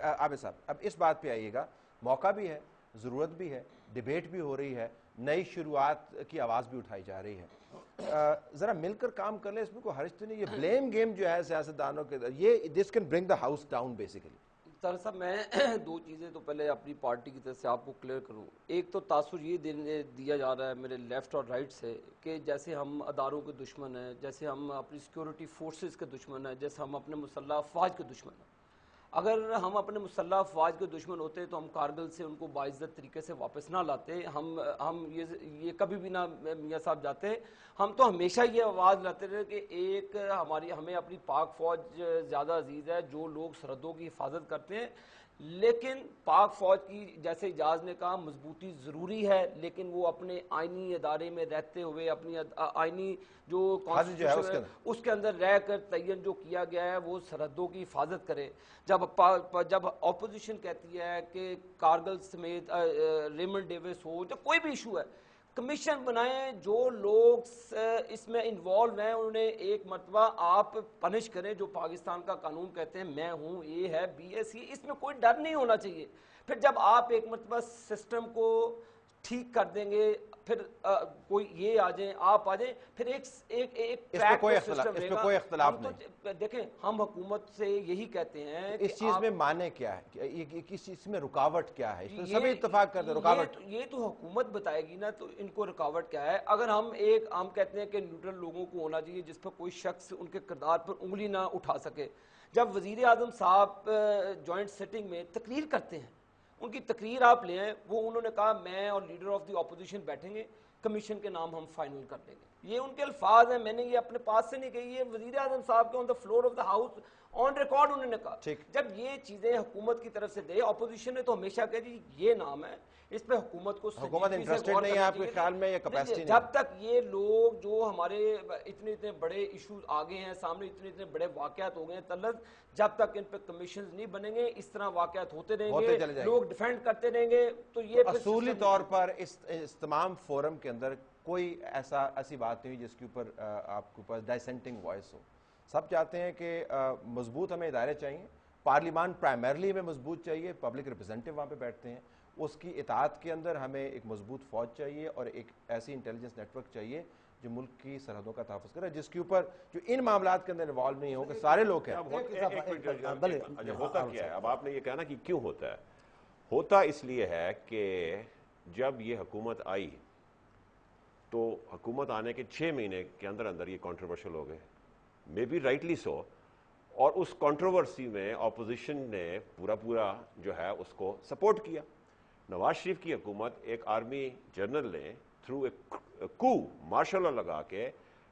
عابد صاحب اب اس بات پہ آئیے گا, موقع بھی ہے, ضرورت بھی ہے, ڈیبیٹ بھی ہو رہی ہے, نئی شروعات کی آواز بھی اٹھائی جا رہی ہے, ذرا مل کر کام کر لیں, اس میں کوئی حرج تو نہیں. یہ بلیم گیم جو ہے سیاستدانوں کے, یہ this can bring the house down basically. Tahir صاحب میں دو چیزیں تو پہلے اپنی پارٹی کی طرف سے آپ کو کلیئر کروں. ایک تو تاثر یہ دیا جا رہا ہے میرے لیفٹ اور رائٹ سے کہ جیسے ہم اداروں کے دشمن ہیں, جیسے ہم اپنی سیکورٹی فورسز کے دشمن ہیں, جیسے ہم اپنے مسلح افواج کے دشمن ہیں. اگر ہم اپنے مسلح افواج کے دشمن ہوتے تو ہم کارگل سے ان کو باعزت طریقے سے واپس نہ لاتے, ہم یہ کبھی بھی نہ میاں صاحب جاتے. ہم تو ہمیشہ یہ آواز لاتے رہے کہ ایک ہمیں اپنی پاک فوج زیادہ عزیز ہے, جو لوگ سرحدوں کی حفاظت کرتے ہیں, لیکن پاک فوج کی جیسے اجاز نے کہا مضبوطی ضروری ہے, لیکن وہ اپنے آئینی ادارے میں رہتے ہوئے اپنی آئینی جو کانسٹیٹیوشن ہے اس کے اندر رہ کر تعین جو کیا گیا ہے وہ سرحدوں کی حفاظت کرے. جب اپوزیشن کہتی ہے کہ کارگل سمیت ریمنڈ ڈیوس ہو یا کوئی بھی ایشو ہے, کمیشن بنائیں, جو لوگ اس میں انوالو ہیں انہیں ایک مرتبہ آپ پنش کریں, جو پاکستان کا قانون کہتے ہیں میں ہوں, اے ہے, بی ہے, سی, اس میں کوئی ڈر نہیں ہونا چاہیے. پھر جب آپ ایک مرتبہ سسٹم کو ٹھیک کر دیں گے, پھر کوئی یہ آ جائیں, آپ آ جائیں, پھر ایک ٹریک پر سسٹم رہے گا. کوئی اختلاف نہیں. دیکھیں ہم حکومت سے یہی کہتے ہیں اس چیز میں مانے کیا ہے, اس چیز میں رکاوٹ کیا ہے, اس میں سبھی اتفاق کرتے ہیں رکاوٹ. یہ تو حکومت بتائے گی نا, تو ان کو رکاوٹ کیا ہے. اگر ہم کہتے ہیں کہ نیوٹرل لوگوں کو ہونا چاہیے جس پر کوئی شخص ان کے کردار پر انگلی نہ اٹھا سکے. جب وزیر اعظم صاحب جوائنٹ سیٹنگ میں تقریر کرتے ہیں, ان کی تقریر آپ لیں, وہ انہوں نے کہا میں اور لیڈر آف دی اپوزیشن بیٹھیں گے, کمیشن کے نام ہم فائنل کر دیں گے. یہ ان کے الفاظ ہیں, میں نے یہ اپنے پاس سے نہیں کہی, یہ وزیر اعظم صاحب کے on the floor of the house on record انہوں نے کہا. جب یہ چیزیں حکومت کی طرف سے دے, اپوزیشن نے تو ہمیشہ کہا جی یہ نام ہے, اس پہ حکومت کو انٹرسٹڈ نہیں ہے, آپ کے خیال میں یہ کیپیسٹی نہیں. جب تک یہ لوگ جو ہمارے اتنے بڑے ایشوز آگے ہیں سامنے, اتنے بڑے واقعات ہو گئے ہیں طلب, جب تک ان پہ کمیشنز نہیں بنیں گے اس طرح واقعات ہوتے رہیں گے, لوگ ڈیفینڈ کرتے رہیں گے. تو یہ اصولی طور پر اس تمام فورم کے اندر کوئی ایسی بات نہیں جس کے اوپر آپ کے پاس ڈائسینٹنگ وائس ہو. سب چاہتے ہیں کہ مضبوط ہمیں ادارے چاہیے, پارلیمان پرائمرلی ہمیں مضبوط چاہیے, پبلک ریپرزینٹیو وہاں پہ بیٹھتے ہیں, اس کی اطاعت کے اندر ہمیں ایک مضبوط فوج چاہیے اور ایک ایسی انٹیلیجنس نیٹ ورک چاہیے جو ملک کی سرحدوں کا تحفظ کرے, جس کے اوپر جو ان معاملات کے اندر انوالو نہیں ہو کہ سارے لوگ ہیں. ہوتا کیا ہے, اب آپ نے یہ کہا نا کہ کیوں ہوتا ہے, ہوتا اس لیے ہے کہ جب یہ حکومت آئی تو حکومت آنے کے 6 مہینے کے اندر یہ کنٹروورشل ہو گئے, مے بی رائٹلی سو, اور اس کنٹروورسی میں اپوزیشن نے پورا جو ہے اس کو سپورٹ کیا. نواز شریف کی حکومت ایک آرمی جنرل نے تھرو اے کو مارشل لا لگا کے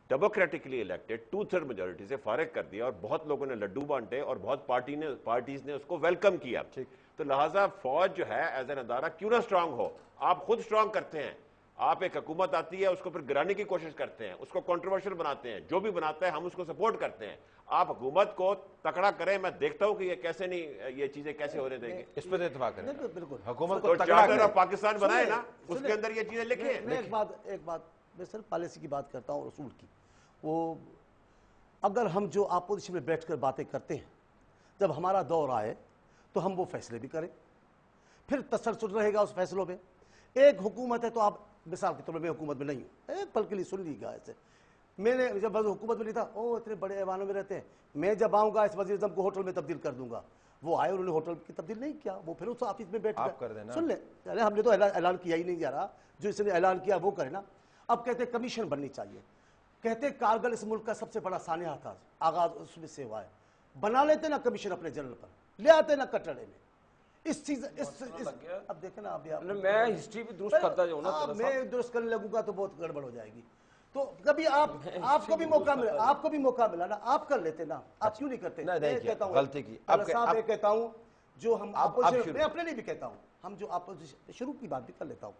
ڈیموکریٹکلی الیکٹڈ 2/3 میجورٹی سے فارغ کر دیا, اور بہت لوگوں نے لڈو بانٹے اور بہت پارٹیز نے اس کو ویلکم کیا. تو لہٰذا فوج جو ہے ایز این ادارہ کیوں نہ اسٹرانگ ہو, آپ خود اسٹرانگ کرتے ہیں, آپ ایک حکومت آتی ہے اس کو پھر گرانے کی کوشش کرتے ہیں, اس کو کنٹروورشل بناتے ہیں, جو بھی بناتا ہے ہم اس کو سپورٹ کرتے ہیں. آپ حکومت کو تکڑا کریں, میں دیکھتا ہوں کہ یہ کیسے نہیں, یہ چیزیں کیسے ہونے دیں گے. اس پر اتفاق کریں, بالکل حکومت کو تکڑا کریں, پاکستان بنائے نا, اس کے اندر یہ چیزیں لکھیں. ایک بات میں صرف پالیسی کی بات کرتا ہوں, اصول کی. وہ اگر ہم جو اپوزیشن میں بیٹھ کر باتیں کرتے ہیں, جب ہمارا دور آئے تو ہم وہ فیصلے بھی کریں, پھر تسلسل رہے گا اس فیصلوں میں. ایک حکومت ہے تو آپ مثال کے طور پر میں حکومت میں نہیں ہوں, ایک پل کے لیے سن لیجیے گا. ایسے میں نے جب حکومت میں نہیں تھا, اتنے بڑے ایوانوں میں رہتے ہیں, میں جب آؤں گا اس وزیر اعظم کو ہوٹل میں تبدیل کر دوں گا. وہ آئے, انہوں نے ہوٹل کی تبدیل نہیں کیا, وہ پھر اس آفس میں بیٹھ کر سن لیں. ہم نے تو اعلان کیا ہی نہیں جا رہا, جو اس نے اعلان کیا وہ کرے نا. اب کہتے ہیں کمیشن بننی چاہیے, کہتے ہیں کارگل اس ملک کا سب سے بڑا سانحہ تھا, آغاز اس میں سے ہوا ہے, بنا لیتے نا کمیشن اپنے جنرل پر, لے آتے نا کٹڑے میں. اس چیز اب دیکھیں نا, میں ہسٹری بھی درست کرتا جاؤں نا, میں درست کرنے لگوں گا تو بہت گڑبڑ ہو جائے گی. تو کبھی آپ کو بھی موقع ملا, آپ کو بھی موقع ملا نا, آپ کر لیتے نا, آپ کیوں نہیں کرتے؟ میں کہتا ہوں غلطی کی صاحب, میں کہتا ہوں جو ہم اپوزیشن, میں اپنے لیے بھی کہتا ہوں, ہم جو اپوزیشن شروع کی بات بھی کر لیتا ہوں,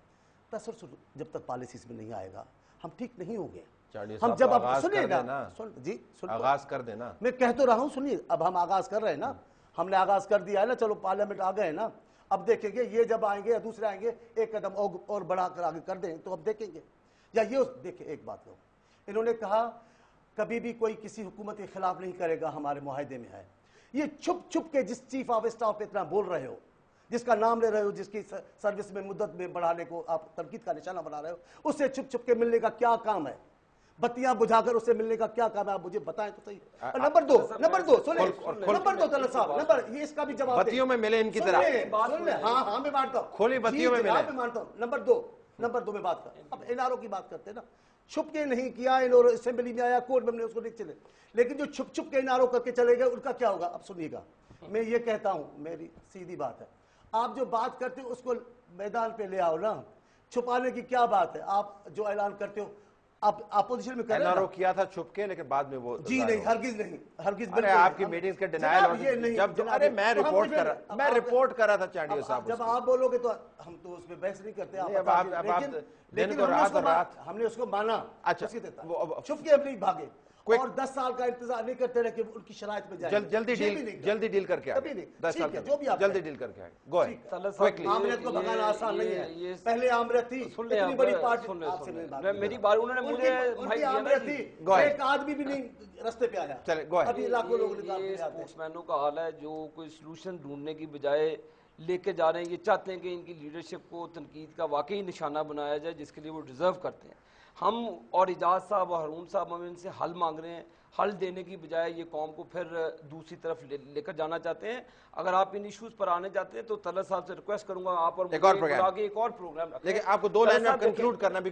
تسلسل جب تک پالیسیز میں نہیں آئے گا ہم ٹھیک نہیں ہوں گے. ہم جب اب سنیے نا, جی آغاز کر دینا, میں کہہ تو رہا ہوں, سنیے, اب ہم آغاز کر رہے ہیں نا, ہم نے آغاز کر دیا ہے نا, چلو پارلیمنٹ آ گئے نا, اب دیکھیں گے یہ جب آئیں گے یا دوسرے آئیں گے ایک قدم اور بڑھا کر آگے کر دیں تو اب دیکھیں گے. یا یہ دیکھیں, ایک بات کہوں, انہوں نے کہا کبھی بھی کوئی کسی حکومت کے خلاف نہیں کرے گا, ہمارے معاہدے میں ہے. یہ چھپ چھپ کے جس چیف آف اسٹاف پہ اتنا بول رہے ہو, جس کا نام لے رہے ہو, جس کی سروس میں مدت میں بڑھانے کو آپ تنقید کا نشانہ بنا رہے ہو, اس سے چھپ چھپ کے ملنے کا کیا کام ہے؟ بتیاں بجھا کر اس سے ملنے کا کیا کام ہے؟ آپ مجھے بتائیں تو صحیح. نمبر دو سنیں, نمبر دو طلعت صاحب, نمبر یہ اس کا بھی جواب بتیوں میں ملے ان کی طرح. سن لیں, ہاں میں مانتا ہوں, کھلی بتیوں میں ملے. میں مانتا ہوں. نمبر دو میں بات کر, اب این آر او کی بات کرتے ہیں نا, چھپ کے نہیں کیا, اسمبلی میں آیا, کورٹ میں ہم نے اس کو لکھ چلے, لیکن جو چھپ چھپ کے این آر او کر کے چلے گئے ان کا کیا ہوگا؟ اب سنیے گا, میں یہ کہتا ہوں, میری سیدھی بات ہے, آپ جو بات کرتے ہو اس کو میدان پہ لے آؤ نا, چھپانے کی کیا بات ہے؟ آپ جو اعلان کرتے ہو آپ اپوزیشن میں کر رہے ہیں. این آر او کیا تھا چھپ کے, لیکن بعد میں وہ جی نہیں, ہرگز نہیں, ہرگز. ارے آپ کی میٹنگز کے ڈینائل, ارے میں رپورٹ کر رہا تھا چانڈیو صاحب. جب آپ بولو گے تو ہم تو اس پہ بحث نہیں کرتے, لیکن ہم نے اس کو مانا. اچھا, چھپ کے ہم نہیں بھاگے اور 10 سال کا انتظار نہیں کرتے رہے کہ ان کی شرائط میں جائیں. جلدی ڈیل کر کے آئے, 10 سال جلدی ڈیل کر کے آئے. Go ahead. آمرت کو بھگانا آسان نہیں ہے. پہلے آمرت تھی, اتنی بڑی پارٹی, میری بات انہوں نے مجھے آمرت تھی, ایک آدمی بھی نہیں رستے پہ آیا. چلے گو ابھی لاکھوں لوگ اسپوکس مینوں کا حال ہے جو کوئی سلوشن ڈھونڈنے کی بجائے لے کے جا رہے ہیں. یہ چاہتے ہیں کہ ان کی لیڈرشپ کو تنقید کا واقعی نشانہ بنایا جائے جس کے لیے وہ ڈیزرو کرتے ہیں. ہم اور اجاز صاحب اور ہارون صاحب ہم ان سے حل مانگ رہے ہیں, حل دینے کی بجائے یہ قوم کو پھر دوسری طرف لے کر جانا چاہتے ہیں. اگر آپ ان ایشوز پر آنے چاہتے ہیں تو طلعت صاحب سے ریکویسٹ کروں گا آپ اور آگے ایک اور پروگرام رکھیں. لیکن آپ کو 2 لائن میں کنکلوڈ کرنا بھی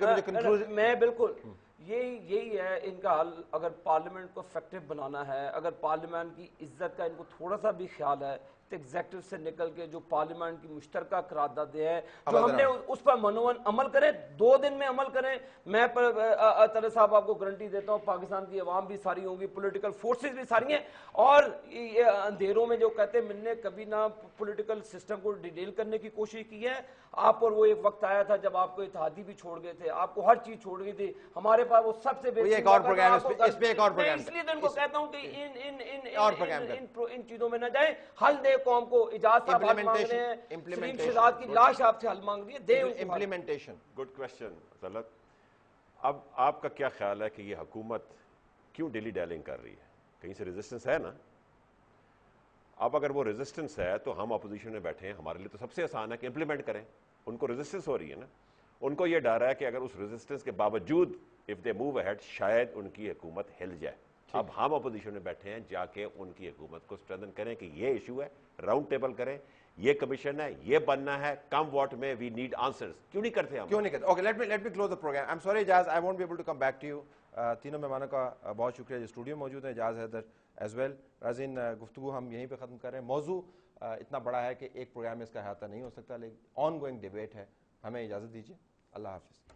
میں بالکل یہی ہے ان کا حل. اگر پارلیمنٹ کو افیکٹو بنانا ہے, اگر پارلیمنٹ کی عزت کا ان کو تھوڑا سا بھی خیال ہے تو ایگزیکٹو سے نکل کے جو پارلیمنٹ کی مشترکہ قراردادیں ہیں جو ہم نے اس پر منوان عمل کریں, 2 دن میں عمل کریں. میں طلعت صاحب آپ کو گارنٹی دیتا ہوں پاکستان کی عوام بھی ساری ہوں گی, پولیٹیکل فورسز بھی ساری ہیں, اور یہ اندھیروں میں جو کہتے ہیں ملنے کبھی نہ پولیٹیکل سسٹم کو ڈیٹیل کرنے کی کوشش کی ہے آپ. اور وہ ایک وقت آیا تھا جب آپ کو اتحادی بھی چھوڑ گئے تھے, آپ کو ہر چیز چھوڑ گئی تھی. ہمارے پاس وہ سب سے بہترین ایک اور پروگرام, اس پہ ایک اور پروگرام, اس لیے تو ان کو کہتا ہوں کہ ان چیزوں میں نہ جائیں, حل دے قوم کو. اجاز صاحب حل مانگ رہے ہیں, سلیم شہزاد کی لاش آپ سے حل مانگ رہی ہے, دے امپلیمنٹیشن. Good question Talat. اب آپ کا کیا خیال ہے کہ یہ حکومت کیوں ڈیلی ڈیلنگ کر رہی ہے؟ کہیں سے ریزسٹنس ہے نا. اب اگر وہ ریزسٹنس ہے تو ہم اپوزیشن میں بیٹھے ہیں, ہمارے لیے تو سب سے آسان ہے کہ امپلیمنٹ کریں. ان کو ریزسٹنس ہو رہی ہے نا, ان کو یہ ڈر ہے کہ اگر اس ریزسٹنس کے باوجود اف دے موو اہیڈ شاید ان کی حکومت ہل جائے. اب ہم اپوزیشن میں بیٹھے ہیں, جا کے ان کی حکومت کو اسٹرینتھن کریں کہ یہ ایشو ہے, راؤنڈ ٹیبل کریں, یہ کمیشن ہے, یہ بننا ہے, کم واٹ میں وی نیڈ آنسرز. کیوں نہیں کرتے ہم؟ Okay, let me close the program. I am sorry Ijaz, I won't be able to come back to you. تینوں مہمانوں کا بہت شکریہ جو اسٹوڈیو موجود ہیں, اجاز حیدر ایز ویل. ناظرین, گفتگو ہم یہیں پہ ختم کر رہے ہیں. موضوع اتنا بڑا ہے کہ ایک پروگرام میں اس کا احاطہ نہیں ہو سکتا, لیکن آن گوئنگ ڈیبیٹ ہے. ہمیں اجازت دیجیے. اللہ حافظ.